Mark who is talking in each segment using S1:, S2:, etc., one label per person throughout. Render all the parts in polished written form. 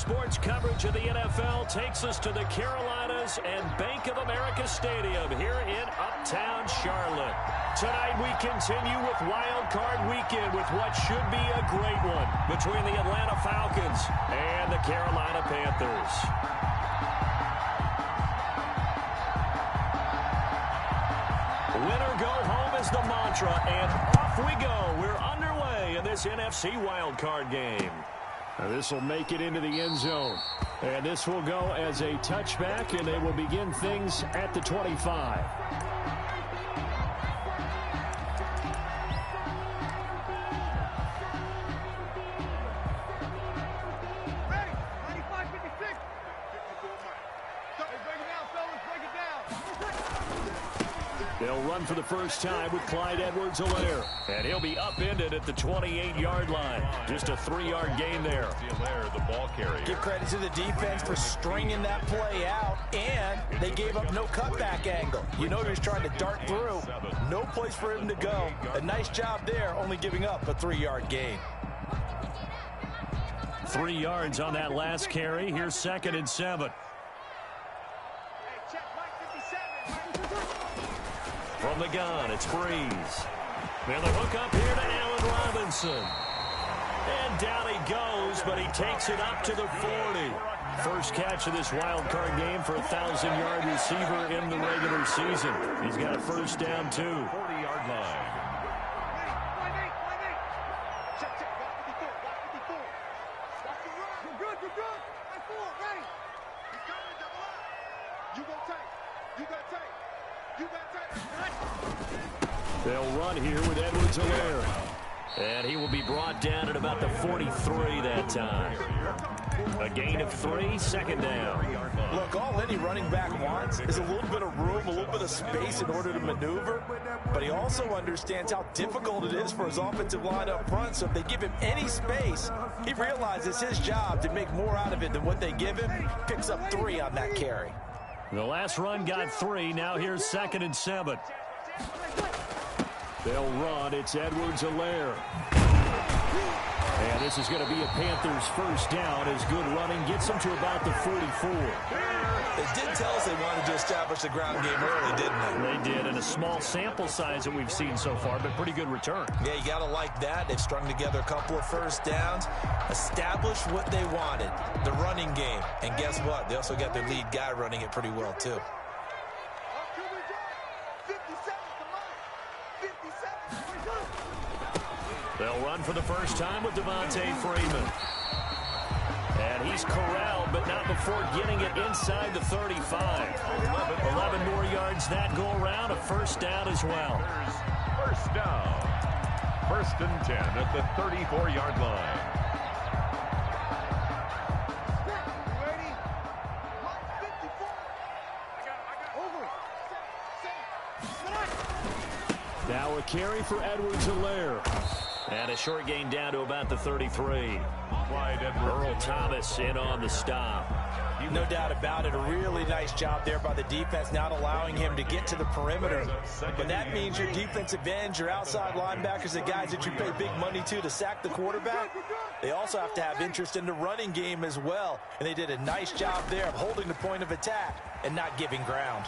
S1: sports coverage of the NFL takes us to the Carolinas and Bank of America Stadium here in Uptown Charlotte. Tonight we continue with Wild Card Weekend with what should be a great one between the Atlanta Falcons and the Carolina Panthers. Winner go home is the mantra, and off we go. We're underway in this NFC Wild Card game. This will make it into the end zone. And this will go as a touchback, and they will begin things at the 25. They'll run for the first time with Clyde Edwards-Helaire. And he'll be upended at the 28-yard line. Just a 3-yard gain there.
S2: The ball carrier.
S3: Give credit to the defense for stringing that play out, and they gave up no cutback angle. You know he was trying to dart through. No place for him to go. A nice job there, only giving up a 3-yard gain.
S1: 3 yards on that last carry. Here's 2nd and 7. From the gun, it's Breeze. And the hook up here to Allen Robinson. And down he goes, but he takes it up to the 40. First catch of this wild card game for a 1,000-yard receiver in the regular season. He's got a first down, too.
S2: 40-yard line.
S1: They'll run here with Edwards-Helaire. And he will be brought down at about the 43 that time. A gain of 3, 2nd down.
S3: Look, all any running back wants is a little bit of room, a little bit of space in order to maneuver. But he also understands how difficult it is for his offensive line up front. So if they give him any space, he realizes his job to make more out of it than what they give him. Picks up 3 on that carry.
S1: The last run got 3. Now here's 2nd and 7. They'll run. It's Edwards-Helaire. And this is going to be a Panthers first down as good running gets them to about the 44.
S3: They did tell us they wanted to establish the ground game early, didn't they?
S1: They did, and a small sample size that we've seen so far, but pretty good return.
S3: Yeah, you got to like that. They've strung together a couple of first downs, established what they wanted, the running game. And guess what? They also got their lead guy running it pretty well, too.
S1: They'll run for the first time with Devontae Freeman. And he's corralled, but not before getting it inside the 35. 11 more yards that go around, a first down as well.
S2: First down. 1st and 10 at the 34-yard line.
S1: Now a carry for Edwards-Helaire. And a short gain down to about the 33. Earl Thomas in on the stop.
S3: No doubt about it. A really nice job there by the defense, not allowing him to get to the perimeter. But that means your defensive ends, your outside linebackers, the guys that you pay big money to sack the quarterback, they also have to have interest in the running game as well. And they did a nice job there of holding the point of attack and not giving ground.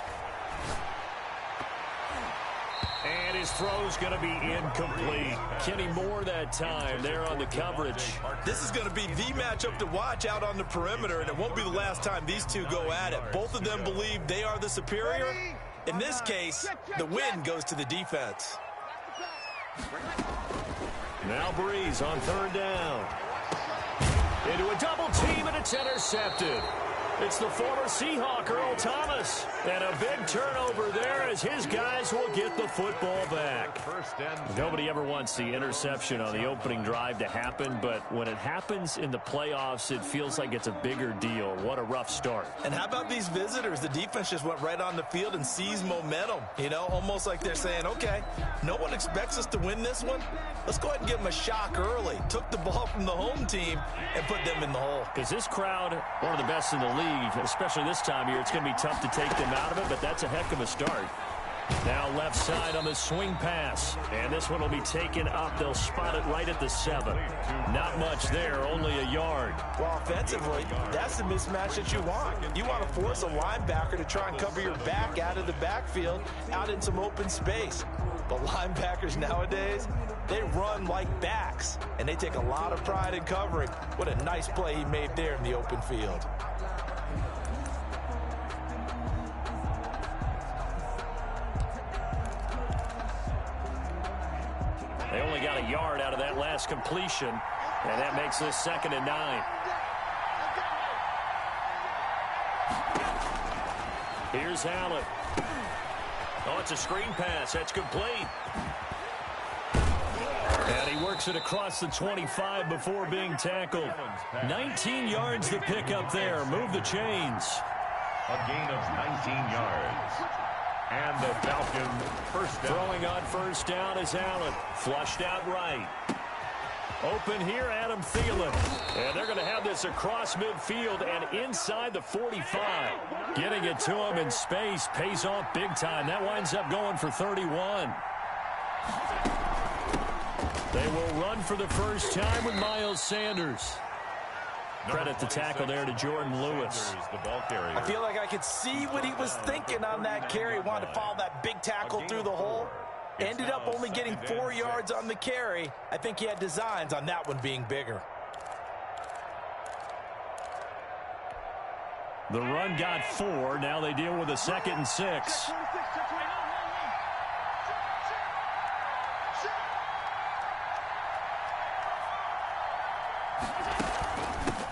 S1: And his throw's going to be incomplete. Kenny Moore that time there on the coverage.
S3: This is going to be the matchup to watch out on the perimeter, and it won't be the last time these two go at it. Both of them believe they are the superior. In this case, the win goes to the defense.
S1: Now Breeze on 3rd down. Into a double team, and it's intercepted. It's the former Seahawk, Earl Thomas. And a big turnover there as his guys will get the football back. Nobody ever wants the interception on the opening drive to happen, but when it happens in the playoffs, it feels like it's a bigger deal. What a rough start.
S3: And how about these visitors? The defense just went right on the field and seized momentum. You know, almost like they're saying, okay, no one expects us to win this one. Let's go ahead and give them a shock early. Took the ball from the home team and put them in the hole.
S1: Is this crowd one of the best in the league, especially this time of year? It's going to be tough to take them out of it, but that's a heck of a start. Now left side on the swing pass. And this one will be taken up. They'll spot it right at the 7. Not much there, only a yard.
S3: Well, offensively, that's the mismatch that you want. You want to force a linebacker to try and cover your back out of the backfield, out in some open space. But linebackers nowadays, they run like backs, and they take a lot of pride in covering. What a nice play he made there in the open field.
S1: They only got a yard out of that last completion, and that makes this 2nd and 9. Here's Allen. Oh, it's a screen pass. That's complete. And he works it across the 25 before being tackled. 19 yards to pick up there. Move the chains.
S2: A gain of 19 yards. And the Falcons first down.
S1: Throwing on first down is Allen. Flushed out right. Open here, Adam Thielen. And they're going to have this across midfield and inside the 45. Getting it to him in space pays off big time. That winds up going for 31. They will run for the first time with Miles Sanders. Credit the tackle there to Jordan Lewis.
S3: I feel like I could see what he was thinking on that carry. Wanted to follow that big tackle through the hole. Ended up only getting 4 yards on the carry. I think he had designs on that one being bigger.
S1: The run got 4. Now they deal with a 2nd and 6.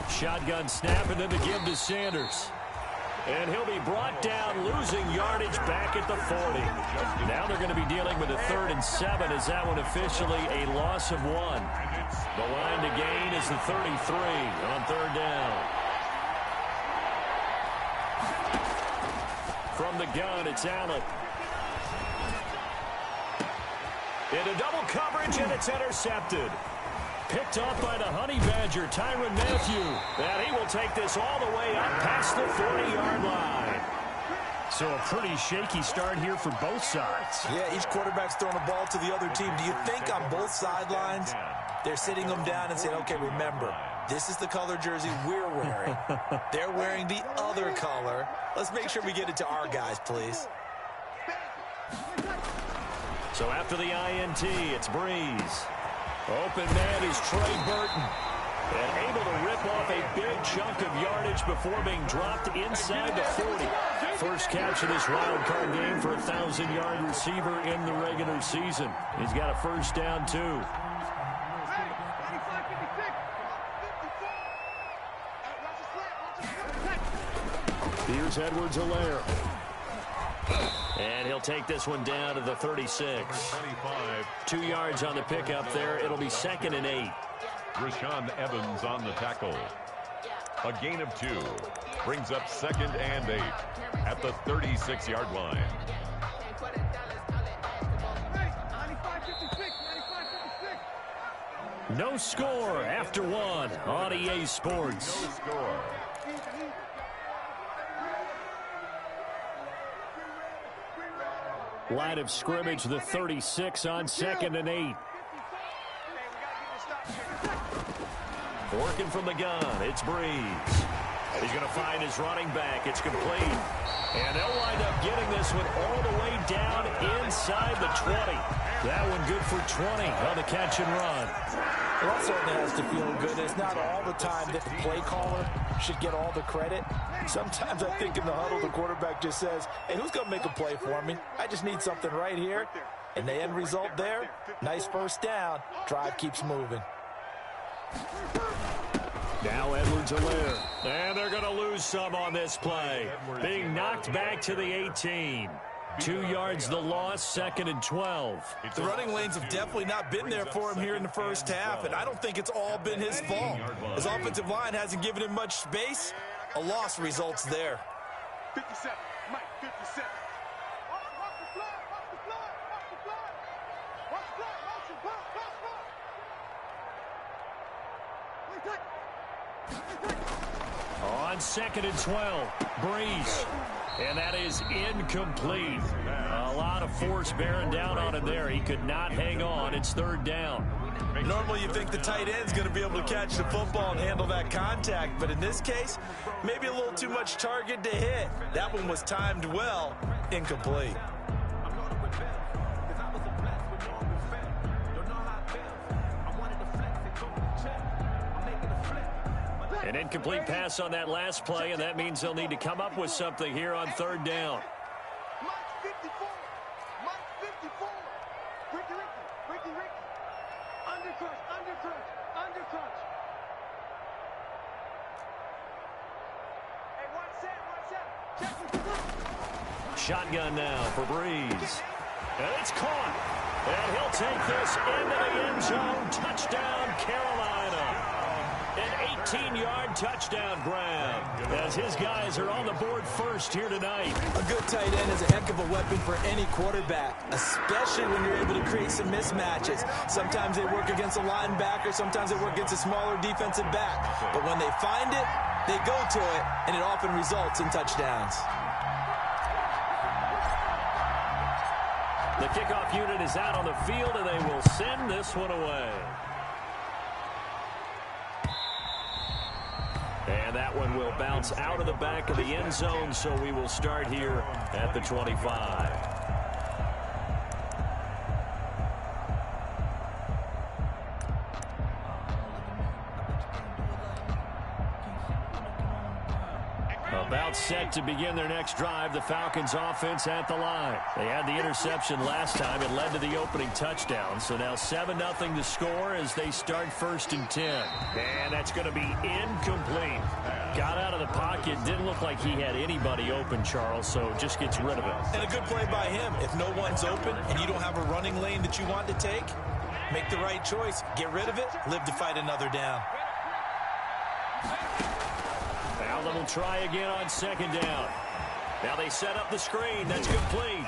S1: Shotgun snap, and then the give to Sanders. And he'll be brought down, losing yardage back at the 40. Now they're going to be dealing with a 3rd and 7 as that one officially a loss of 1. The line to gain is the 33 on 3rd down. From the gun, it's Allen. Into double coverage, and it's intercepted. Picked off by the Honey Badger, Tyrann Mathieu. And he will take this all the way up past the 40-yard line. So a pretty shaky start here for both sides.
S3: Yeah, each quarterback's throwing the ball to the other team. Do you think on both sidelines they're sitting them down and saying, okay, remember, this is the color jersey we're wearing. They're wearing the other color. Let's make sure we get it to our guys, please.
S1: So after the INT, it's Breeze. Open man is Trey Burton. And able to rip off a big chunk of yardage before being dropped inside the 40. First catch of this wild card game for a 1,000-yard receiver in the regular season. He's got a first down, too. Here's Edwards-Helaire. And he'll take this one down to the 36. 2 yards on the pickup there. It'll be 2nd and 8.
S2: Rashaan Evans on the tackle. A gain of 2. Brings up 2nd and 8 at the 36-yard line.
S1: No score after 1 on EA Sports.
S2: No score.
S1: Line of scrimmage, the 36 on 2nd and 8. Working from the gun, it's Breeze. He's going to find his running back. It's complete. And they'll wind up getting this one all the way down inside the 20. That one good for 20 on the catch and run.
S3: Well, that certainly has to feel good. It's not all the time that the play caller should get all the credit. Sometimes I think in the huddle, the quarterback just says, hey, who's going to make a play for me? I just need something right here. And the end result there, nice first down. Drive keeps moving.
S1: Now Edwards-Helaire. And they're going to lose some on this play. Being knocked back to the 18. 2 yards the loss, 2nd and 12.
S3: The running lanes have definitely not been there for him here in the first half, and I don't think it's all been his fault. His offensive line hasn't given him much space. A loss results there.
S4: 57, Mike, 57.
S1: on 2nd and 12. Breeze. And that is incomplete. A lot of force bearing down on him there. He could not hang on. It's 3rd down.
S3: Normally you think the tight end's going to be able to catch the football and handle that contact, but in this case, maybe a little too much target to hit. That one was timed well, incomplete.
S1: An incomplete pass on that last play, and that means they'll need to come up with something here on 3rd down.
S4: Mike 54. Mike 54. Ricky. Undercrunch. Hey, watch that.
S1: Shotgun now for Breeze. And it's caught. And he'll take this into the end zone. Touchdown, Carolina. An 18-yard touchdown grab as his guys are on the board first here tonight.
S3: A good tight end is a heck of a weapon for any quarterback, especially when you're able to create some mismatches. Sometimes they work against a linebacker, sometimes they work against a smaller defensive back. But when they find it, they go to it, and it often results in touchdowns.
S1: The kickoff unit is out on the field, and they will send this one away. And that one will bounce out of the back of the end zone, so we will start here at the 25. About set to begin their next drive, the Falcons offense at the line. They had the interception last time. It led to the opening touchdown. So now 7-0 to score as they start 1st and 10. And that's going to be incomplete. Got out of the pocket. Didn't look like he had anybody open, Charles, so just gets rid of it.
S3: And a good play by him. If no one's open and you don't have a running lane that you want to take, make the right choice. Get rid of it. Live to fight another down.
S1: Allen will try again on 2nd down. Now they set up the screen. That's complete.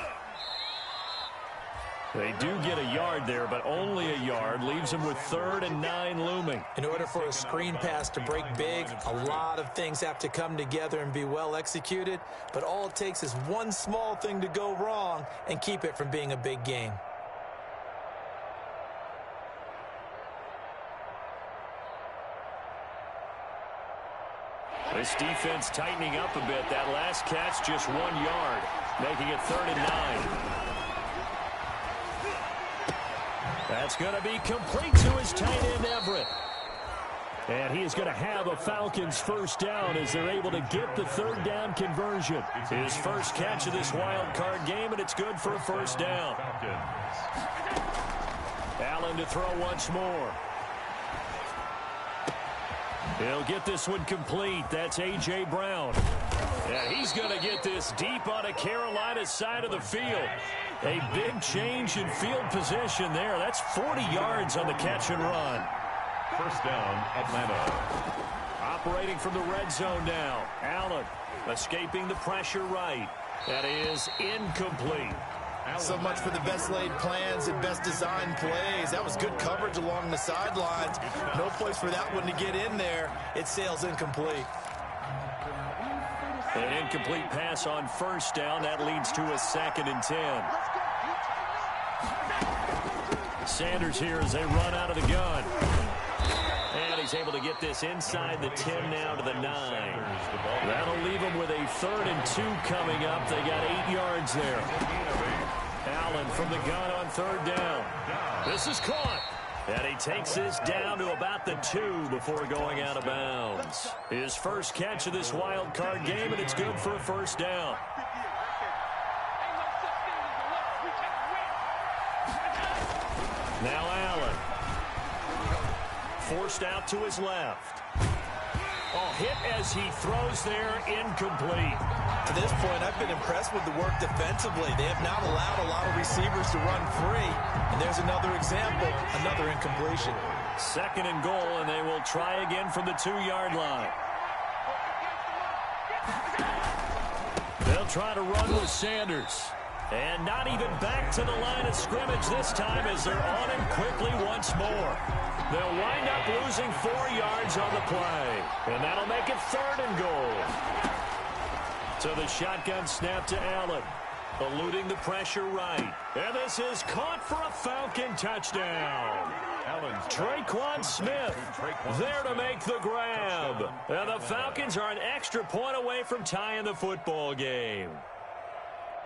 S1: They do get a yard there, but only a yard. Leaves them with 3rd and 9 looming.
S3: In order for a screen pass to break big, a lot of things have to come together and be well executed. But all it takes is one small thing to go wrong and keep it from being a big game.
S1: This defense tightening up a bit. That last catch just 1 yard, making it 3rd and 9. That's going to be complete to his tight end, Everett. And he is going to have a Falcons 1st down as they're able to get the 3rd down conversion. His first catch of this wild card game, and it's good for a 1st down. Allen to throw once more. He'll get this one complete. That's A.J. Brown. And he's going to get this deep on a Carolina side of the field. A big change in field position there. That's 40 yards on the catch and run.
S2: 1st down, Atlanta.
S1: Operating from the red zone now. Allen escaping the pressure right. That is incomplete.
S3: So much for the best laid plans and best designed plays. That was good coverage along the sidelines. No place for that one to get in there. It sails incomplete.
S1: An incomplete pass on 1st down. That leads to a 2nd and 10. Sanders here as they run out of the gun. And he's able to get this inside the 10 now to the 9. That'll leave them with a 3rd and 2 coming up. They got 8 yards there. Allen from the gun on 3rd down. This is caught. And he takes this down to about the 2 before going out of bounds. His first catch of this wild card game, and it's good for a 1st down. Now Allen. Forced out to his left. Oh, hit as he throws there, incomplete.
S3: To this point, I've been impressed with the work defensively. They have not allowed a lot of receivers to run free. And there's another example, another incompletion.
S1: 2nd and goal, and they will try again from the 2-yard line. They'll try to run with Sanders. And not even back to the line of scrimmage this time as they're on him quickly once more. They'll wind up losing 4 yards on the play. And that'll make it 3rd and goal. So the shotgun snap to Allen. Eluding the pressure right. And this is caught for a Falcon touchdown. Traquan Smith there to make the grab. And the Falcons are an extra point away from tying the football game.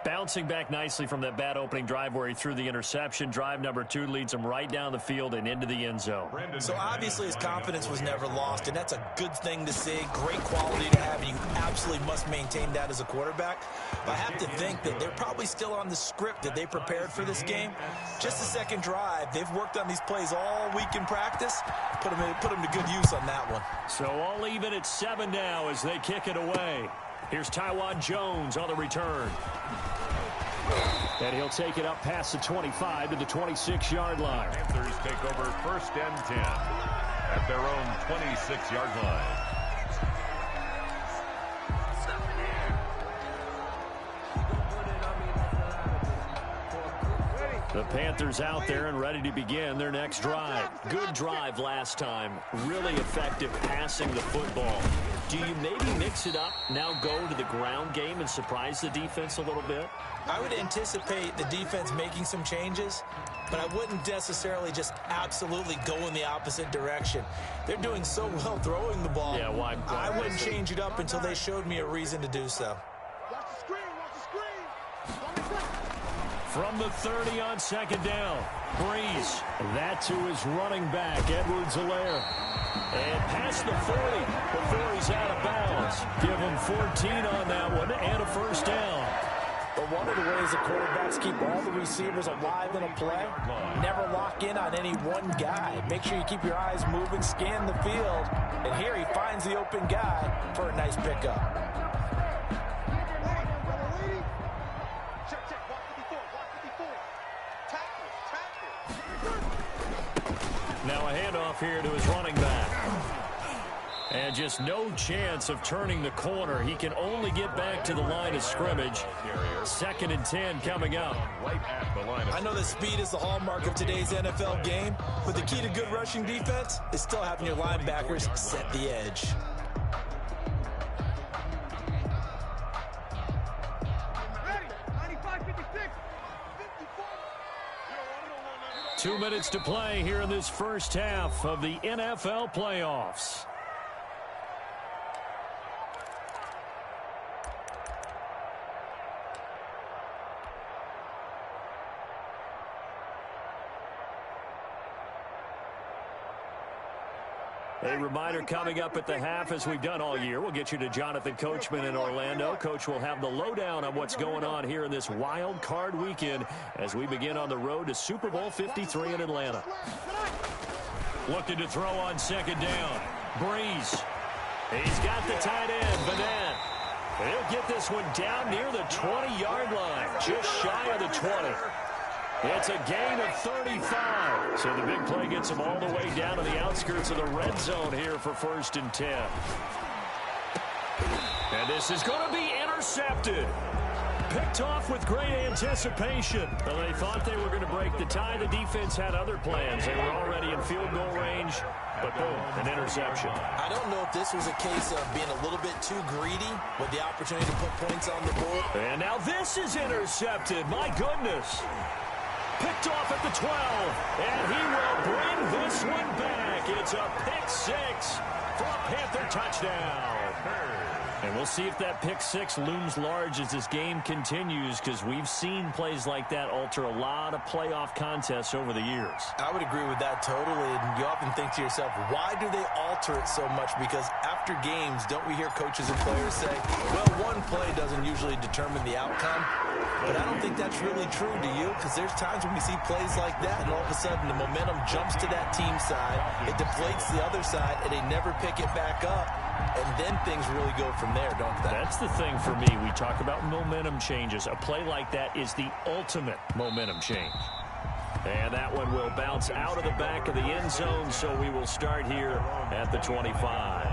S1: Bouncing back nicely from that bad opening drive where he threw the interception. Drive number 2 leads him right down the field and into the end zone.
S3: So obviously his confidence was never lost, and that's a good thing to see. Great quality to have, and you absolutely must maintain that as a quarterback. But I have to think that they're probably still on the script that they prepared for this game. Just the second drive, they've worked on these plays all week in practice. Put them to good use on that one.
S1: So all even at 7 now as they kick it away. Here's Tywan Jones on the return. And he'll take it up past the 25 to the 26-yard line.
S2: Panthers take over 1st and 10 at their own 26-yard line.
S1: The Panthers out there and ready to begin their next drive. Good drive last time. Really effective passing the football. Do you maybe mix it up, now go to the ground game and surprise the defense a little bit?
S3: I would anticipate the defense making some changes, but I wouldn't necessarily just absolutely go in the opposite direction. They're doing so well throwing the ball.
S1: Yeah, why?
S3: I wouldn't change it up until they showed me a reason to do so.
S4: Watch the screen, watch the screen.
S1: From the 30 on 2nd down, Breeze. That to his running back, Edwards-Helaire. And past the 40 before he's out of bounds. Give him 14 on that one and a 1st down.
S3: But one of the ways the quarterbacks keep all the receivers alive in a play, never lock in on any one guy. Make sure you keep your eyes moving, scan the field. And here he finds the open guy for a nice pickup.
S1: Now a handoff here to his running back. And just no chance of turning the corner. He can only get back to the line of scrimmage. 2nd and 10 coming up.
S3: I know that speed is the hallmark of today's NFL game, but the key to good rushing defense is still having your linebackers set the edge.
S4: Ready, 95, 56, 54.
S1: 2 minutes to play here in this first half of the NFL playoffs. A reminder coming up at the half, as we've done all year. We'll get you to Jonathan Coachman in Orlando. Coach will have the lowdown on what's going on here in this wild card weekend as we begin on the road to Super Bowl 53 in Atlanta. Looking to throw on 2nd down. Breeze. He's got the tight end, Vanette. He'll get this one down near the 20-yard line, just shy of the 20. It's a gain of 35. So the big play gets him all the way down to the outskirts of the red zone here for 1st and 10. And this is going to be intercepted. Picked off with great anticipation. Well, they thought they were going to break the tie. The defense had other plans. They were already in field goal range. But boom, an interception.
S3: I don't know if this was a case of being a little bit too greedy with the opportunity to put points on the board.
S1: And now this is intercepted. My goodness. Picked off at the 12, and he will bring this one back. It's a pick 6 for a Panther touchdown. And we'll see if that pick 6 looms large as this game continues, because we've seen plays like that alter a lot of playoff contests over the years.
S3: I would agree with that totally, and you often think to yourself, why do they alter it so much? Because after games, don't we hear coaches and players say, well, one play doesn't usually determine the outcome? But I don't think that's really true, do you? Because there's times when we see plays like that, and all of a sudden the momentum jumps to that team side, it deflates the other side, and they never pick it back up. And then things really go from there, don't they?
S1: That's the thing for me. We talk about momentum changes. A play like that is the ultimate momentum change. And that one will bounce out of the back of the end zone, so we will start here at the 25.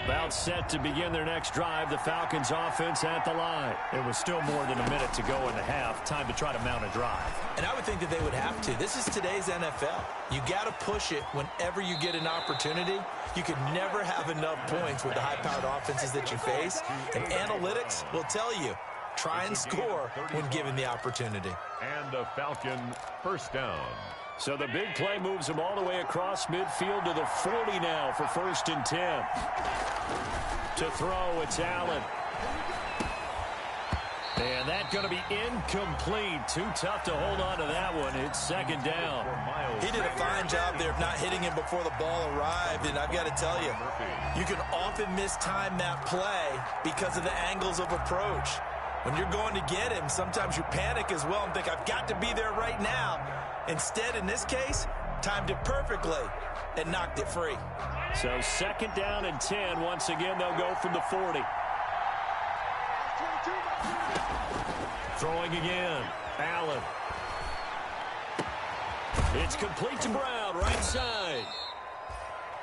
S1: About set to begin their next drive, the Falcons offense at the line. It was still more than a minute to go in the half. Time to try to mount a drive.
S3: And I would think that they would have to. This is today's NFL. You got to push it whenever you get an opportunity. You could never have enough points with the high-powered offenses that you face. And analytics will tell you, try and score when given the opportunity.
S2: And a Falcon first down.
S1: So the big play moves him all the way across midfield to the 40 now for 1st and 10. To throw, it's Allen. And that's going to be incomplete. Too tough to hold on to that one. It's 2nd down.
S3: He did a fine job there of not hitting him before the ball arrived. And I've got to tell you, you can often mistime that play because of the angles of approach. When you're going to get him, sometimes you panic as well and think, I've got to be there right now. Instead, in this case, timed it perfectly and knocked it free.
S1: So 2nd down and 10. Once again, they'll go from the 40. Throwing again. Allen. It's complete to Brown, right side.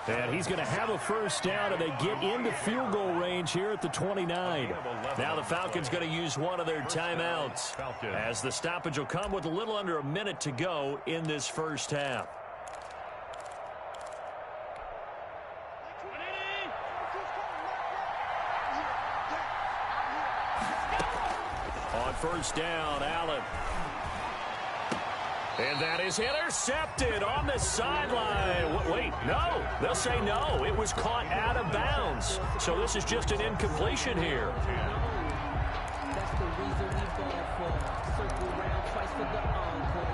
S1: And he's going to have a first down, and they get into field goal range here at the 29. Now the Falcons going to use one of their timeouts, as the stoppage will come with a little under a minute to go in this first half. On first down, Allen. And that is intercepted on the sideline. Wait, no. They'll say no. It was caught out of bounds. So this is just an incompletion here.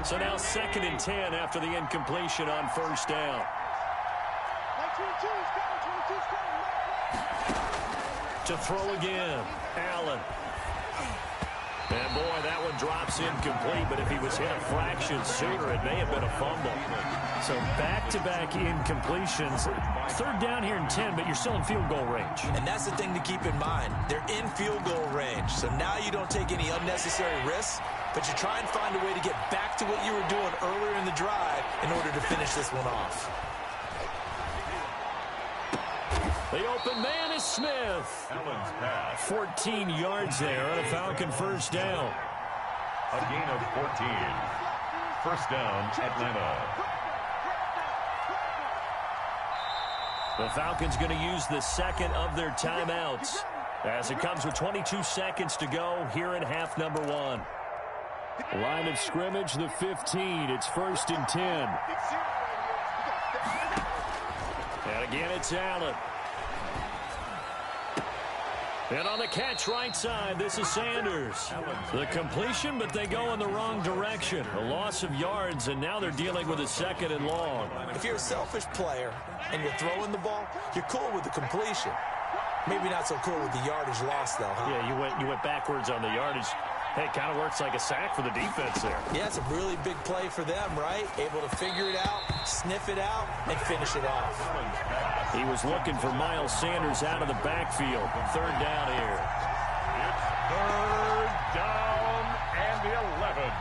S1: So now 2nd and 10 after the incompletion on first down. To throw again, Allen. And, boy, that one drops incomplete, but if he was hit a fraction sooner, it may have been a fumble. So back-to-back incompletions. 3rd down here and 10, but you're still in field goal range.
S3: And that's the thing to keep in mind. They're in field goal range, so now you don't take any unnecessary risks, but you try and find a way to get back to what you were doing earlier in the drive in order to finish this one off.
S1: The open man is Smith. 14 yards there on a Falcon first down.
S2: A gain of 14. First down, Atlanta.
S1: The Falcons going to use the 2nd of their timeouts as it comes with 22 seconds to go here in half number 1. Line of scrimmage, the 15. It's 1st and 10. And again, it's Allen. And on the catch right side, this is Sanders. The completion, but they go in the wrong direction. A loss of yards, and now they're dealing with a 2nd and long.
S3: If you're a selfish player and you're throwing the ball, you're cool with the completion. Maybe not so cool with the yardage loss, though, huh?
S1: Yeah, you went backwards on the yardage. Hey, it kind of works like a sack for the defense there.
S3: Yeah, it's a really big play for them, right? Able to figure it out, sniff it out, and finish it off.
S1: He was looking for Miles Sanders out of the backfield. 3rd down here.
S2: It's 3rd down and 11.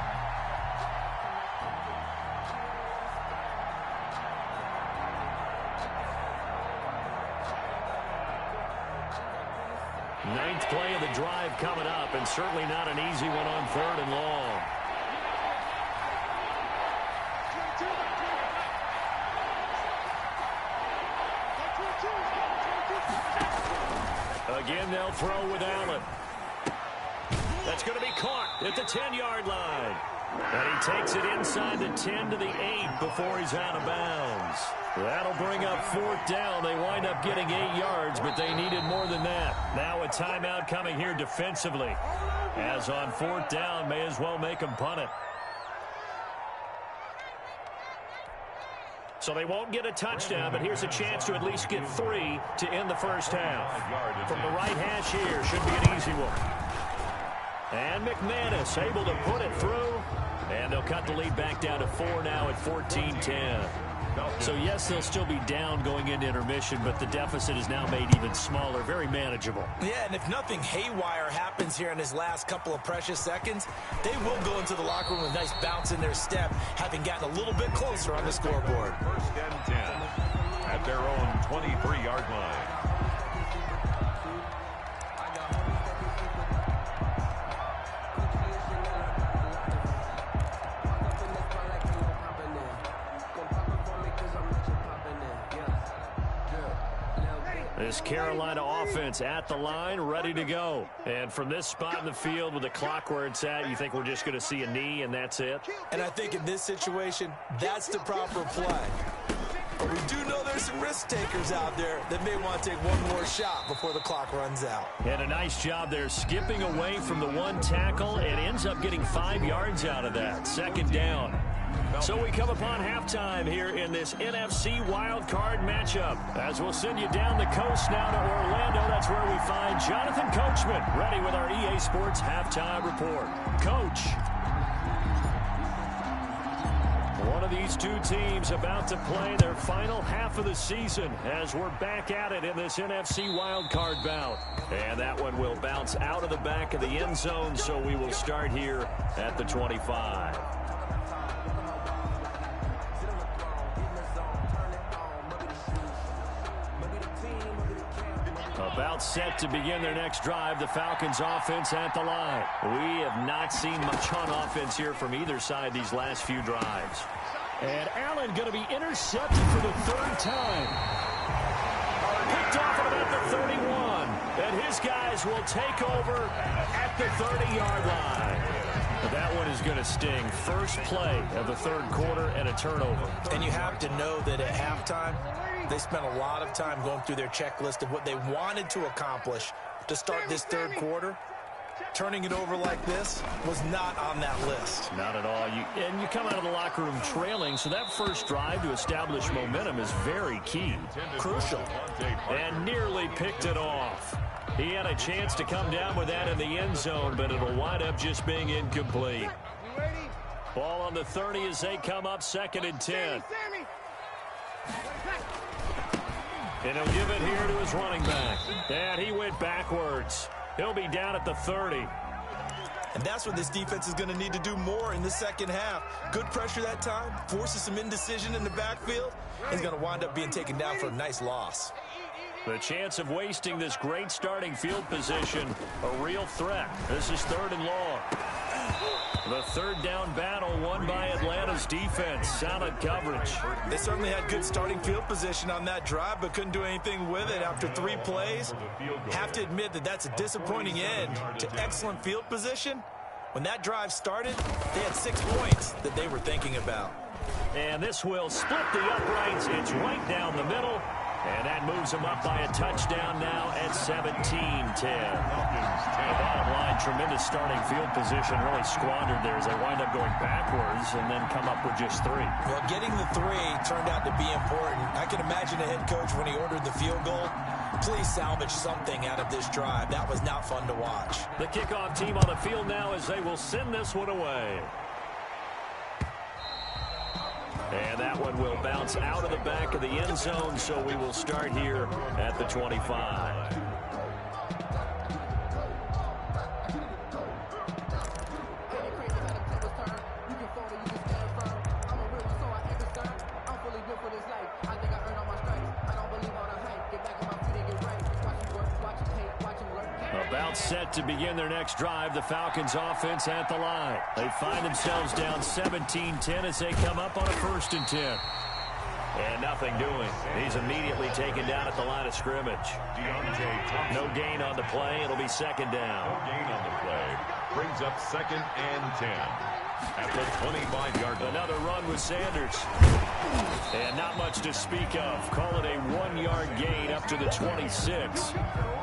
S1: Ninth play of the drive coming up, and certainly not an easy one on 3rd and long. Again, they'll throw with Allen. That's going to be caught at the 10-yard line. And he takes it inside the 10 to the 8 before he's out of bounds. That'll bring up 4th down. They wind up getting 8 yards, but they needed more than that. Now a timeout coming here defensively. As on 4th down, may as well make them punt it. So they won't get a touchdown, but here's a chance to at least get 3 to end the first half. From the right hash here, should be an easy one. And McManus able to put it through. And they'll cut the lead back down to 4 now at 14-10. So, yes, they'll still be down going into intermission, but the deficit is now made even smaller, very manageable.
S3: Yeah, and if nothing haywire happens here in his last couple of precious seconds, they will go into the locker room with a nice bounce in their step, having gotten a little bit closer on the scoreboard.
S2: 1st and 10 at their own 23-yard line.
S1: This Carolina offense at the line, ready to go. And from this spot in the field with the clock where it's at, you think we're just going to see a knee and that's it?
S3: And I think in this situation, that's the proper play. But we do know there's some risk takers out there that may want to take one more shot before the clock runs out.
S1: And a nice job there skipping away from the one tackle and ends up getting 5 yards out of that. Second down. So we come upon halftime here in this NFC wildcard matchup. As we'll send you down the coast now to Orlando, that's where we find Jonathan Coachman, ready with our EA Sports halftime report. Coach. One of these two teams about to play their final half of the season as we're back at it in this NFC wildcard bout. And that one will bounce out of the back of the end zone, so we will start here at the 25. About set to begin their next drive, the Falcons offense at the line. We have not seen much on offense here from either side these last few drives. And Allen going to be intercepted for the third time. Picked off at about the 31. And his guys will take over at the 30-yard line. That one is going to sting. First play of the third quarter and a turnover.
S3: And you have to know that at halftime, they spent a lot of time going through their checklist of what they wanted to accomplish to start this third quarter. Turning it over like this was not on that list.
S1: Not at all. You come out of the locker room trailing, so that first drive to establish momentum is very key.
S3: Crucial.
S1: And nearly picked it off. He had a chance to come down with that in the end zone, but it'll wind up just being incomplete. Ball on the 30 as they come up, 2nd and 10. And he'll give it here to his running back. And he went backwards. He'll be down at the 30.
S3: And that's what this defense is going to need to do more in the second half. Good pressure that time, forces some indecision in the backfield. He's going to wind up being taken down for a nice loss.
S1: The chance of wasting this great starting field position, a real threat. This is 3rd and long. The third down battle won by Atlanta's defense. Solid coverage.
S3: They certainly had good starting field position on that drive, but couldn't do anything with it after 3 plays. Have to admit that that's a disappointing end to excellent field position. When that drive started, they had 6 points that they were thinking about.
S1: And this will split the uprights. It's right down the middle. And that moves them up by a touchdown now at 17-10. The bottom line, tremendous starting field position, really squandered there as they wind up going backwards and then come up with just 3.
S3: Well, getting the 3 turned out to be important. I can imagine the head coach when he ordered the field goal. Please salvage something out of this drive. That was not fun to watch.
S1: The kickoff team on the field now as they will send this one away. And that one will bounce out of the back of the end zone, so we will start here at the 25. About set to begin their next drive, the Falcons offense at the line. They find themselves down 17-10 as they come up on a 1st and 10. And nothing doing. He's immediately taken down at the line of scrimmage. No gain on the play. It'll be 2nd down.
S2: No gain on the play. Brings up 2nd and 10. At the 25-yard line.
S1: Another run with Sanders. And not much to speak of. Call it a 1-yard gain up to the 26.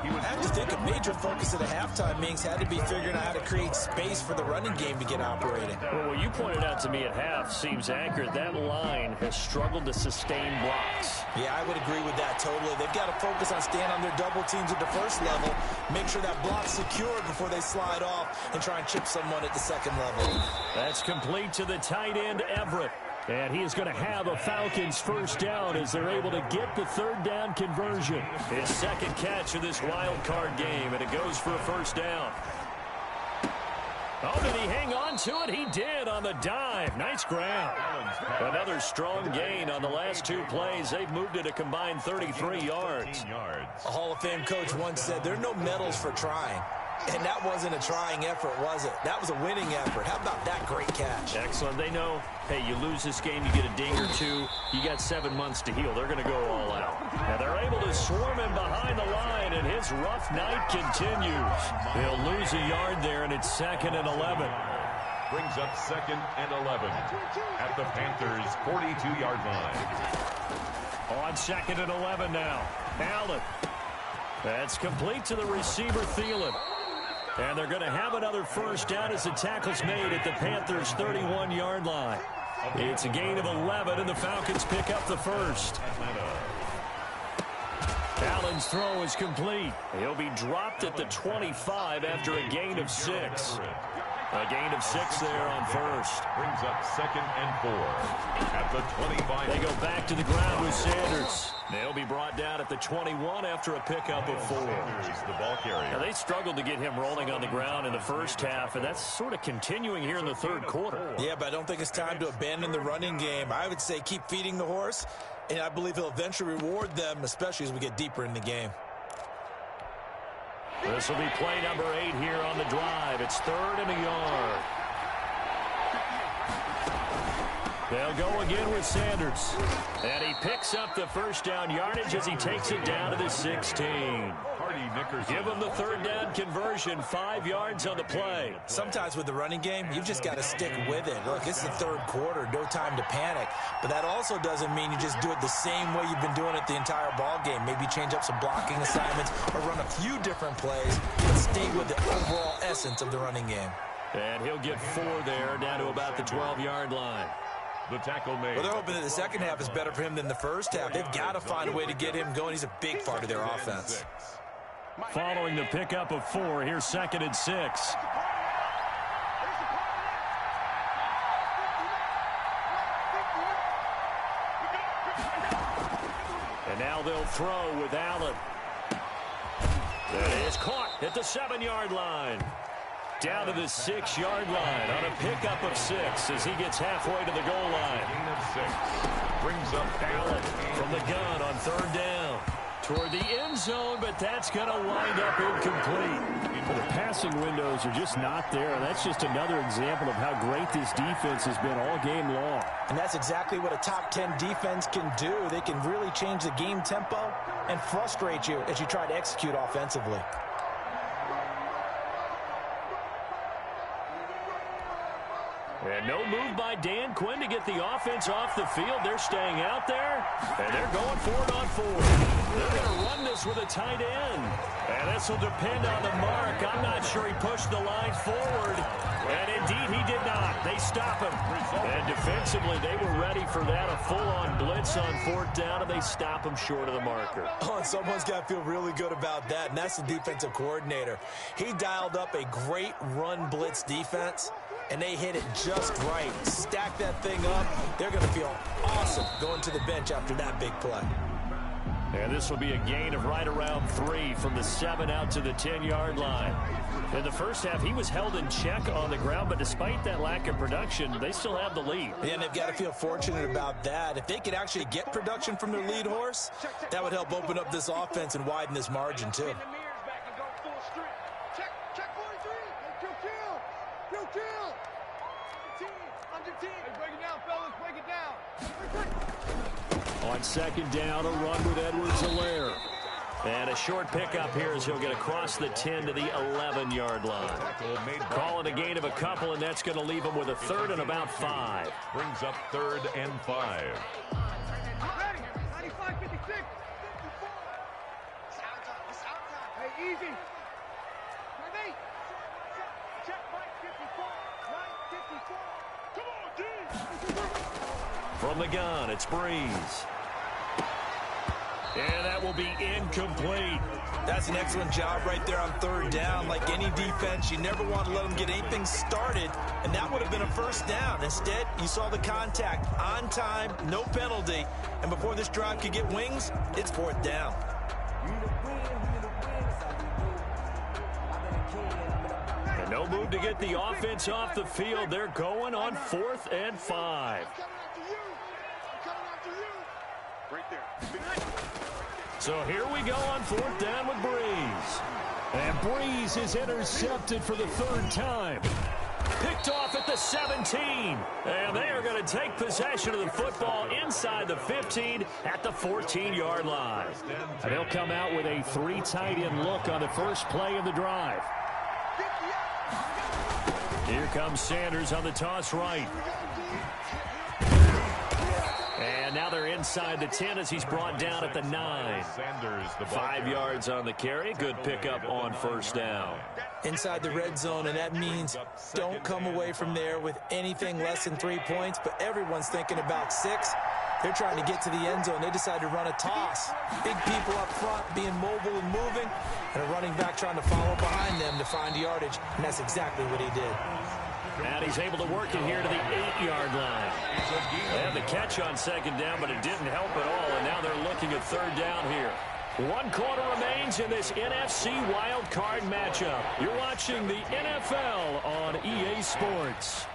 S3: I have to think a major focus at the halftime means had to be figuring out how to create space for the running game to get operating.
S1: Well, what you pointed out to me at half seems accurate. That line has struggled to sustain blocks.
S3: Yeah, I would agree with that totally. They've got to focus on staying on their double teams at the first level, make sure that block's secured before they slide off and try and chip someone at the second level.
S1: That's complete to the tight end, Everett. And he is going to have a Falcons 1st down as they're able to get the 3rd down conversion. His 2nd catch of this wild card game, and it goes for a 1st down. Oh, did he hang on to it? He did on the dive. Nice grab. Another strong gain on the last 2 plays. They've moved it a combined 33 yards.
S3: A Hall of Fame coach once said, there are no medals for trying. And that wasn't a trying effort, was it? That was a winning effort. How about that great catch?
S1: Excellent. They know, hey, you lose this game, you get a ding or 2. You got 7 months to heal. They're going to go all out. And they're able to is swarming behind the line, and his rough night continues. He'll lose a yard there, and it's 2nd and 11.
S2: Brings up 2nd and 11 at the Panthers' 42-yard line.
S1: On 2nd and 11 now. Allen. That's complete to the receiver, Thielen. And they're going to have another first down as the tackle's made at the Panthers' 31-yard line. It's a gain of 11, and the Falcons pick up the first. Allen's throw is complete. He'll be dropped at the 25 after a gain of 6. A gain of 6 there on first.
S2: Brings up 2nd and 4 at the 25.
S1: They go back to the ground with Sanders. They'll be brought down at the 21 after a pickup of 4.
S2: Sanders, the ball carrier.
S1: Now, they struggled to get him rolling on the ground in the first half, and that's sort of continuing here in the third quarter.
S3: Yeah, but I don't think it's time to abandon the running game. I would say keep feeding the horse, and I believe he'll eventually reward them, especially as we get deeper in the game.
S1: This will be play number 8 here on the drive. It's 3rd and a yard. They'll go again with Sanders. And he picks up the first down yardage as he takes it down to the 16. Give him the 3rd down conversion, 5 yards on the play.
S3: Sometimes with the running game, you've just got to stick with it. Look, it's the third quarter, no time to panic. But that also doesn't mean you just do it the same way you've been doing it the entire ball game. Maybe change up some blocking assignments or run a few different plays, but stay with the overall essence of the running game.
S1: And he'll get 4 there, down to about the 12-yard line.
S2: The tackle made.
S3: Well, they're hoping that the second half is better for him than the first half. They've got to find a way to get him going. He's a big part of their offense.
S1: Following the pickup of 4, here's 2nd and 6. And now they'll throw with Allen. That is caught at the 7-yard line. Down to the 6-yard line on a pickup of 6 as he gets halfway to the goal line.
S2: Gain of 6. Brings up
S1: Allen from the gun on 3rd down. Toward the end zone, but that's going to wind up incomplete. The passing windows are just not there. That's just another example of how great this defense has been all game long.
S3: And that's exactly what a top 10 defense can do. They can really change the game tempo and frustrate you as you try to execute offensively.
S1: And no move by Dan Quinn to get the offense off the field. They're staying out there, and they're going for it on 4. They're going to run this with a tight end. And this will depend on the mark. I'm not sure he pushed the line forward. And indeed, he did not. They stop him. And defensively, they were ready for that. A full-on blitz on 4th down, and they stop him short of the marker.
S3: Oh, and someone's got to feel really good about that, and that's the defensive coordinator. He dialed up a great run blitz defense, and they hit it just right. Stack that thing up. They're going to feel awesome going to the bench after that big play.
S1: And this will be a gain of right around 3 from the 7 out to the 10-yard line. In the first half, he was held in check on the ground, but despite that lack of production, they still have the lead.
S3: And they've got to feel fortunate about that. If they could actually get production from their lead horse, that would help open up this offense and widen this margin, too.
S1: On 2nd down, a run with Edwards-Helaire. And a short pickup here as he'll get across the 10 to the 11-yard line. Call it a gain of a couple, and that's going to leave him with a 3rd and about 5.
S2: Brings up 3rd and 5.
S4: Ready, 95, 56, 54. Hey, easy. Ready? Check, right 54, right 54. Come on, D.
S1: From the gun, it's Breeze. And that will be incomplete.
S3: That's an excellent job right there on 3rd down. Like any defense, you never want to let them get anything started, and that would have been a first down. Instead, you saw the contact on time, no penalty, and before this drive could get wings, it's 4th down.
S1: And no move to get the offense off the field. They're going on 4th and 5. So here we go on 4th down with Breeze. And Breeze is intercepted for the 3rd time. Picked off at the 17. And they are going to take possession of the football inside the 15 at the 14-yard line. And they'll come out with a 3 tight end look on the first play of the drive. Here comes Sanders on the toss right. And now they're inside the 10 as he's brought down at the 9. 5 yards on the carry. Good pickup on first down.
S3: Inside the red zone, and that means don't come away from there with anything less than 3 points, but everyone's thinking about 6. They're trying to get to the end zone. They decide to run a toss. Big people up front being mobile and moving, and a running back trying to follow behind them to find yardage, and that's exactly what he did.
S1: And he's able to work it here to the 8-yard line. They had the catch on second down, but it didn't help at all, and now they're looking at third down here. 1 quarter remains in this NFC Wild Card matchup. You're watching the NFL on EA Sports.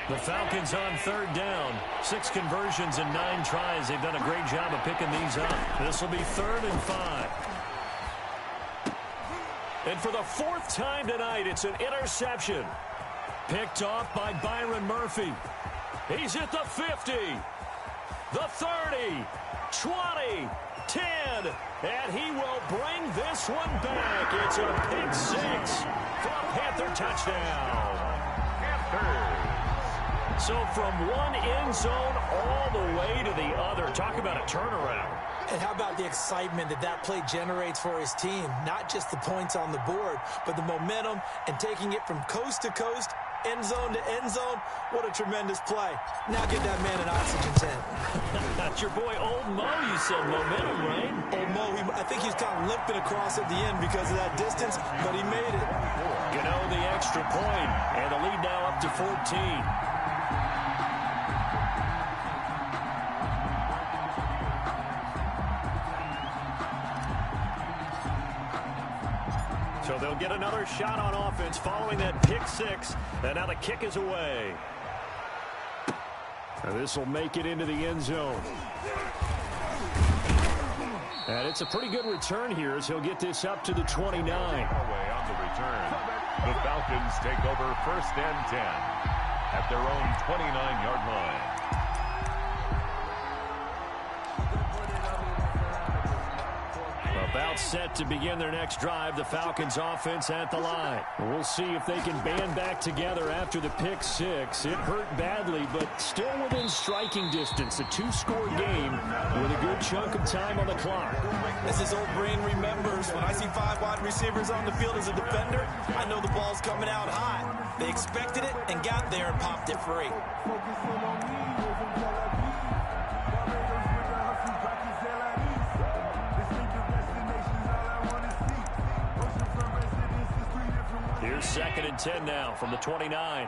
S1: The Falcons on third down. 6 conversions and 9 tries. They've done a great job of picking these up. This will be 3rd and 5. And for the 4th time tonight, it's an interception. Picked off by Byron Murphy. He's at the 50, the 30, 20, 10, and he will bring this one back. It's a pick 6 for a Panther touchdown. So from one end zone all the way to the other. Talk about a turnaround.
S3: And how about the excitement that play generates for his team? Not just the points on the board, but the momentum and taking it from coast to coast, end zone to end zone. What a tremendous play. Now get that man an oxygen tent.
S1: That's your boy Old Mo. You said momentum, right?
S3: Old Mo, I think he's kind of limping across at the end because of that distance, but he made it.
S1: You know, the extra point, and the lead now up to 14. So they'll get another shot on offense following that pick 6. And now the kick is away. And this will make it into the end zone. And it's a pretty good return here as he'll get this up to the 29.
S2: Away on the return. The Falcons take over 1st and 10 at their own 29-yard line.
S1: About set to begin their next drive, the Falcons offense at the line. We'll see if they can band back together after the pick 6. It hurt badly, but still within striking distance. A 2-score game with a good chunk of time on the clock.
S3: As his old brain remembers, when I see 5 wide receivers on the field as a defender, I know the ball's coming out hot. They expected it and got there and popped it free.
S1: Here's 2nd and 10 now from the 29.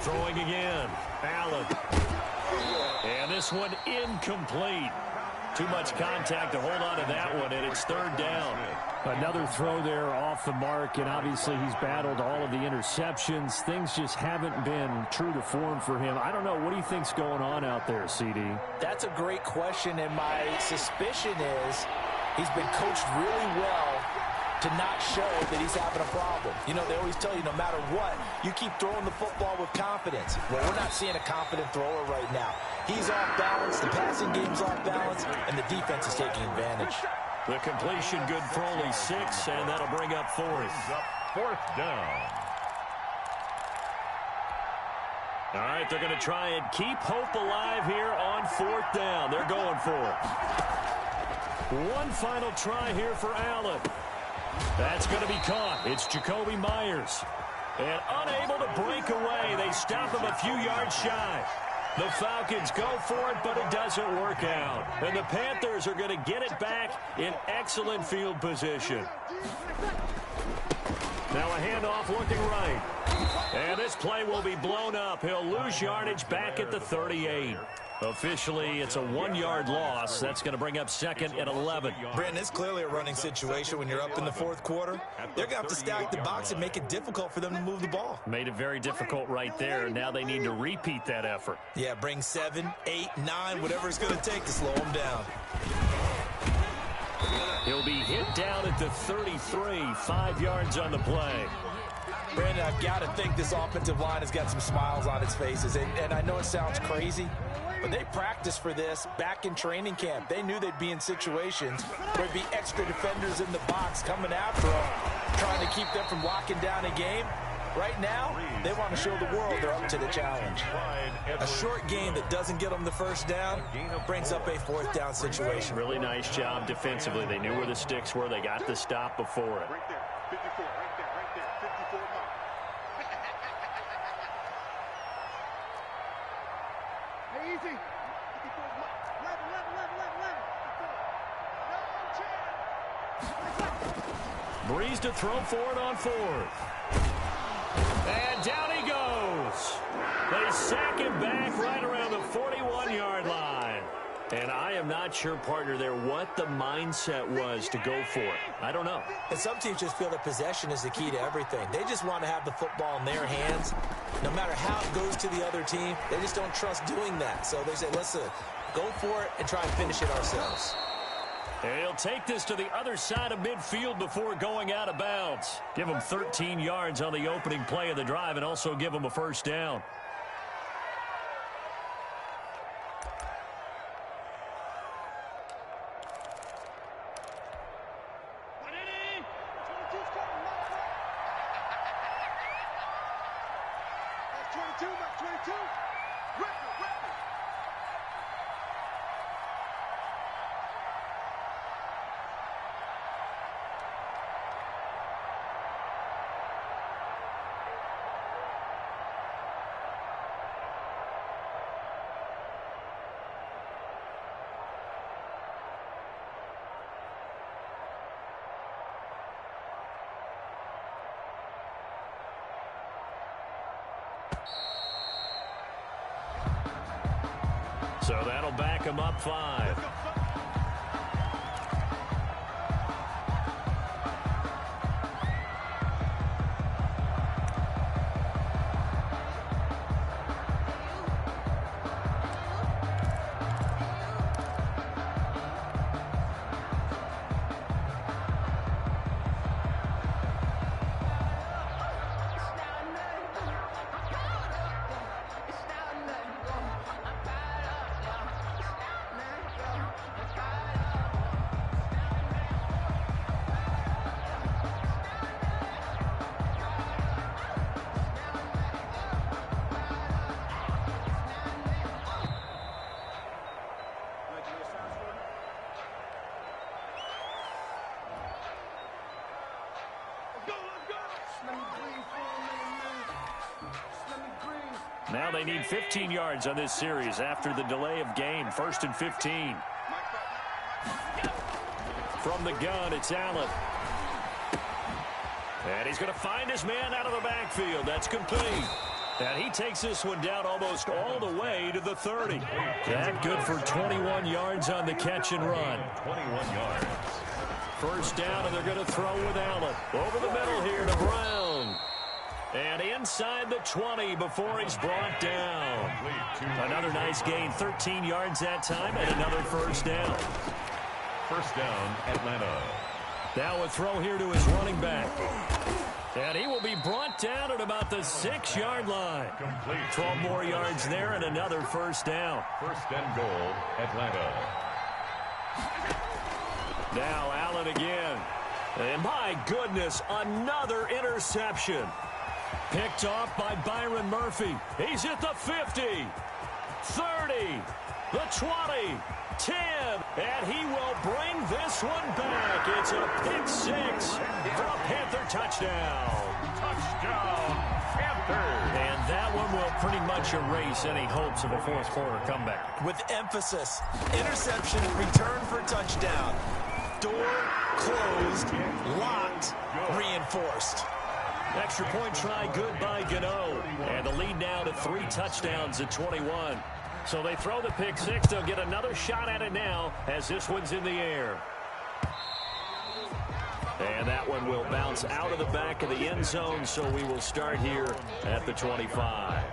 S1: Throwing again. Allen. And this one incomplete. Too much contact to hold on to that one, and it's 3rd down. Another throw there off the mark, and obviously he's battled all of the interceptions. Things just haven't been true to form for him. I don't know. What do you think's going on out there, CD?
S3: That's a great question, and my suspicion is he's been coached really well to not show that he's having a problem. You know, they always tell you no matter what, you keep throwing the football with confidence. Well, we're not seeing a confident thrower right now. He's off balance, the passing game's off balance, and the defense is taking advantage.
S1: The completion good for only 6, and that'll bring up 4th.
S2: 4th down.
S1: All right, they're going to try and keep hope alive here on 4th down. They're going for it. One final try here for Allen. That's going to be caught. It's Jacoby Myers. And unable to break away. They stop him a few yards shy. The Falcons go for it, but it doesn't work out. And the Panthers are going to get it back in excellent field position. Now a handoff looking right. And this play will be blown up. He'll lose yardage back at the 38. Officially, it's a 1-yard loss. That's going to bring up 2nd and 11.
S3: Brandon, it's clearly a running situation when you're up in the 4th quarter. They're going to have to stack the box and make it difficult for them to move the ball.
S1: Made it very difficult right there. Now they need to repeat that effort.
S3: Yeah, bring 7, 8, 9, whatever it's going to take to slow them down.
S1: He'll be hit down at the 33, 5 yards on the play.
S3: Brandon, I've got to think this offensive line has got some smiles on its faces. And I know it sounds crazy, but they practiced for this back in training camp. They knew they'd be in situations where there'd be extra defenders in the box coming after them, trying to keep them from locking down a game. Right now, they want to show the world they're up to the challenge. A short game that doesn't get them the first down brings up a 4th down situation.
S1: Really nice job defensively. They knew where the sticks were. They got the stop before it.
S4: Right there, 54, right there, 54 mark. Hey, easy. 54 mark. 11.
S1: Breeze to throw for it on 4th. And down he goes. They sack him back right around the 41-yard line. And I am not sure, partner, there what the mindset was to go for it. I don't know.
S3: And some teams just feel that possession is the key to everything. They just want to have the football in their hands. No matter how it goes to the other team, they just don't trust doing that. So they say, listen, go for it and try and finish it ourselves.
S1: And he'll take this to the other side of midfield before going out of bounds. Give him 13 yards on the opening play of the drive and also give him a 1st down.
S4: That's 22, mark 22. Record.
S1: So that'll back him up 5. Now they need 15 yards on this series after the delay of game. 1st and 15. From the gun, it's Allen. And he's going to find his man out of the backfield. That's complete. And he takes this one down almost all the way to the 30. That good for 21 yards on the catch and run.
S2: 21 yards.
S1: 1st down, and they're going to throw with Allen. Over the middle here to Brown. And inside the 20 before he's brought down. Another nice gain, 13 yards that time, and another 1st down.
S2: 1st down, Atlanta.
S1: Now a throw here to his running back. And he will be brought down at about the 6-yard line.
S2: Complete.
S1: 12 more yards there and another 1st down.
S2: 1st and goal, Atlanta.
S1: Now Allen again. And my goodness, another interception. Picked off by Byron Murphy. He's at the 50, 30, the 20, 10, and he will bring this one back. It's a pick 6 for a Panther touchdown.
S2: Touchdown, Panthers.
S1: And that one will pretty much erase any hopes of a 4th quarter comeback.
S3: With emphasis, interception, return for touchdown. Door closed, locked, reinforced.
S1: Extra point try good by Gano. And the lead now to 3 touchdowns at 21. So they throw the pick six. They'll get another shot at it now as this one's in the air. And that one will bounce out of the back of the end zone, so we will start here at the 25.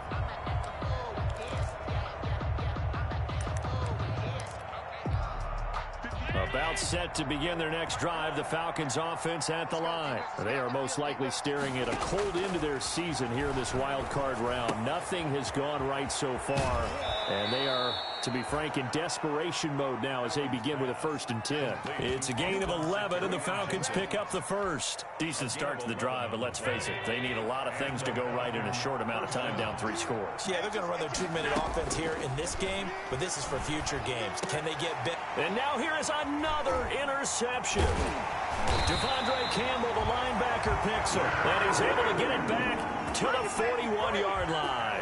S1: About set to begin their next drive, the Falcons offense at the line. They are most likely staring at a cold end to their season here in this wild card round. Nothing has gone right so far, and they are, to be frank, in desperation mode now as they begin with a 1st and 10. It's a gain of 11, and the Falcons pick up the first. Decent start to the drive, but let's face it, they need a lot of things to go right in a short amount of time, down 3 scores.
S3: Yeah, they're going to run their 2-minute offense here in this game, but this is for future games. Can they get bit?
S1: And now here is another interception. Devondre Campbell, the linebacker, picks him, and he's able to get it back to the 41-yard line.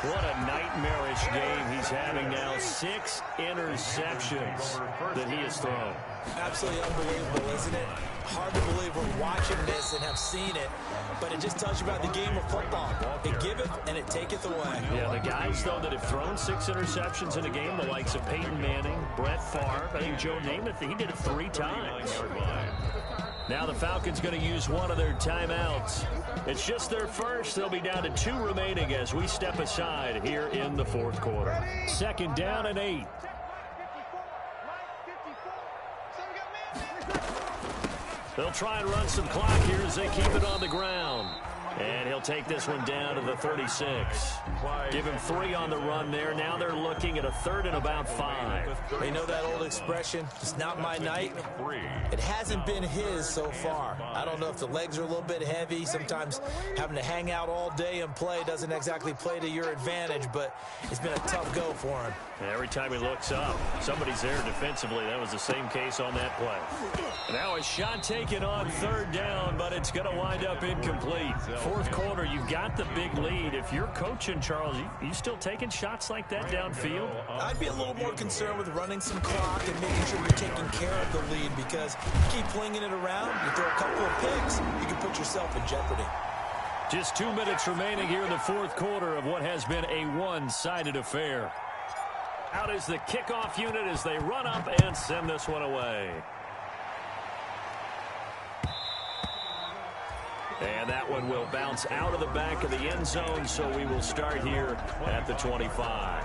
S1: What a nightmarish game he's having now. 6 interceptions that he has thrown.
S3: Absolutely unbelievable, isn't it? Hard to believe we're watching this and have seen it, but it just tells you about the game of football. It giveth and it taketh away.
S1: Yeah, the guys, though, that have thrown 6 interceptions in a game, the likes of Peyton Manning, Brett Favre, I think Joe Namath, he did it 3 times. Now the Falcons going to use one of their timeouts. It's just their first. They'll be down to 2 remaining as we step aside here in the 4th quarter. 2nd down and 8. They'll try and run some clock here as they keep it on the ground. And he'll take this one down to the 36. Give him 3 on the run there. Now they're looking at a 3rd and about 5.
S3: They know that old expression, it's not my night. It hasn't been his so far. I don't know if the legs are a little bit heavy. Sometimes having to hang out all day and play doesn't exactly play to your advantage, but it's been a tough go for him.
S1: Every time he looks up, somebody's there defensively. That was the same case on that play. Now a shot taken on 3rd down, but it's going to wind up incomplete. 4th quarter, you've got the big lead. If you're coaching, Charles, you still taking shots like that downfield?
S3: I'd be a little more concerned with running some clock and making sure you're taking care of the lead, because you keep flinging it around, you throw a couple of picks, you can put yourself in jeopardy.
S1: Just 2 minutes remaining here in the 4th quarter of what has been a one-sided affair. Out is the kickoff unit as they run up and send this one away. And that one will bounce out of the back of the end zone, so we will start here at the 25.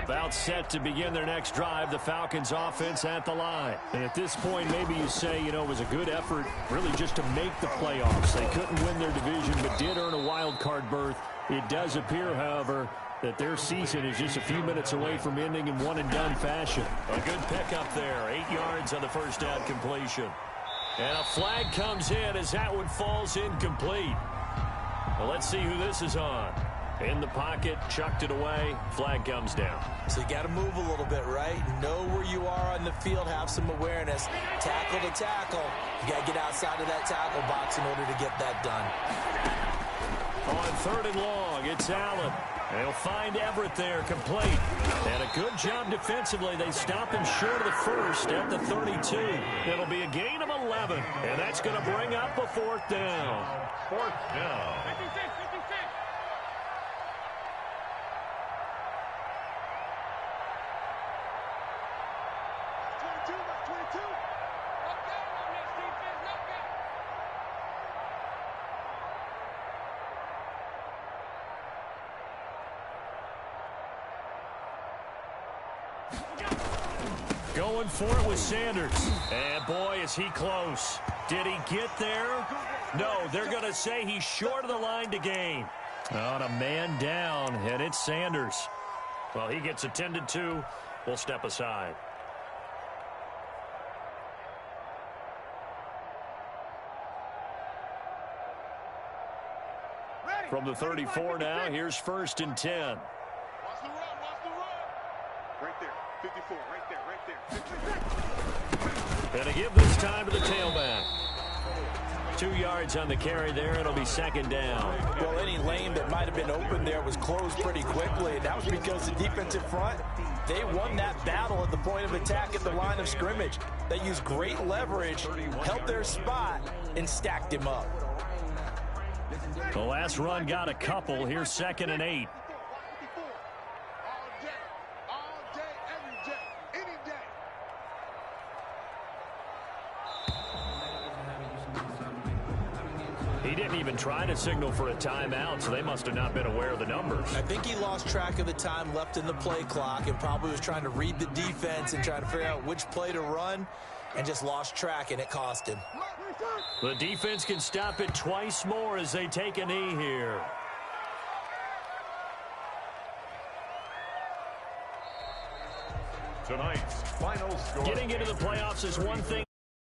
S1: About set to begin their next drive, the Falcons offense at the line. And at this point, maybe you say, you know, it was a good effort really just to make the playoffs. They couldn't win their division, but did earn a wild card berth. It does appear, however, that their season is just a few minutes away from ending in one-and-done fashion. A good pickup there, 8 yards on the first down completion. And a flag comes in as that one falls incomplete. Well, let's see who this is on. In the pocket, chucked it away, flag comes down.
S3: So you got to move a little bit, right? Know where you are on the field, have some awareness. Tackle to tackle. You got to get outside of that tackle box in order to get that done.
S1: On 3rd and long, it's Allen. They'll find Everett there, complete. And a good job defensively. They stop him short of the first at the 32. It'll be a gain of 11, and that's going to bring up a 4th down.
S2: 4th down.
S4: 56. 22.
S1: Going for it with Sanders. And boy, is he close. Did he get there? No, they're going to say he's short of the line to gain. On a man down, and it's Sanders. Well, he gets attended to. We'll step aside. From the 34 now, here's 1st and 10.
S4: Watch the run. Right there. 54. Right there. 56.
S1: And to give this time to the tailback. 2 yards on the carry there. It'll be 2nd down.
S3: Well, any lane that might have been open there was closed pretty quickly, and that was because the defensive front, they won that battle at the point of attack at the line of scrimmage. They used great leverage, held their spot, and stacked him up.
S1: The last run got a couple. Here's 2nd and 8.
S4: All day, every day, any day.
S1: He didn't even try to signal for a timeout, so they must have not been aware of the numbers.
S3: I think he lost track of the time left in the play clock and probably was trying to read the defense and trying to figure out which play to run and just lost track, and it cost him.
S1: The defense can stop it twice more as they take a knee here.
S2: Tonight's final score.
S1: Getting into the playoffs is one thing.